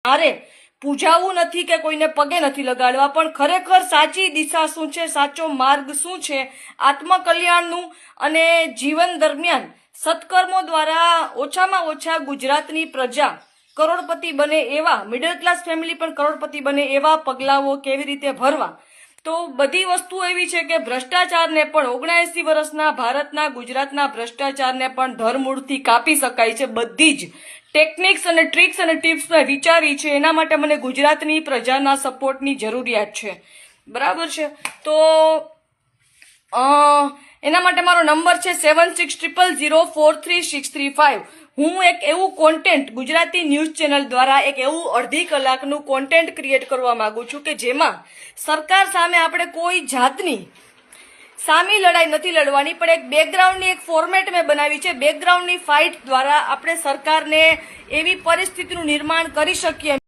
મારે પૂજાવું નથી કે કોઈને પગે નથી લગાડવા, પણ ખરેખર સાચી દિશા શું છે, સાચો માર્ગ શું છે આત્મકલ્યાણનું, અને જીવન દરમિયાન સત્કર્મો દ્વારા ઓછામાં ઓછા ગુજરાતની પ્રજા કરોડપતિ બને એવા, મિડલ ક્લાસ ફેમિલી પણ કરોડપતિ બને એવા પગલાઓ કેવી રીતે ભરવા. તો બધી વસ્તુ એવી છે કે ભ્રષ્ટાચારને પણ 79 વર્ષના ભારતના ગુજરાતના ભ્રષ્ટાચારને પણ ધરમૂળથી કાપી શકાય છે. બધી જ ટેકનિક્સ અને ટ્રિક્સ અને ટિપ્સ મેં વિચારી છે. એના માટે મને ગુજરાતની પ્રજાના સપોર્ટની જરૂરિયાત છે, બરાબર છે. તો એના માટે મારો નંબર છે 7600043635. હું એક એવું કોન્ટેન્ટ ગુજરાતી ન્યૂઝ ચેનલ દ્વારા એક એવું અડધી કલાકનું કોન્ટેન્ટ ક્રિએટ કરવા માંગુ છું કે જેમાં સરકાર સામે આપણે કોઈ જાતની સામી લડાઈ નથી લડવાની, પણ એક બેકગ્રાઉન્ડની એક ફોર્મેટ મેં બનાવી છે. બેકગ્રાઉન્ડની ફાઇટ દ્વારા આપણે સરકારને એવી પરિસ્થિતિનું નિર્માણ કરી શકીએ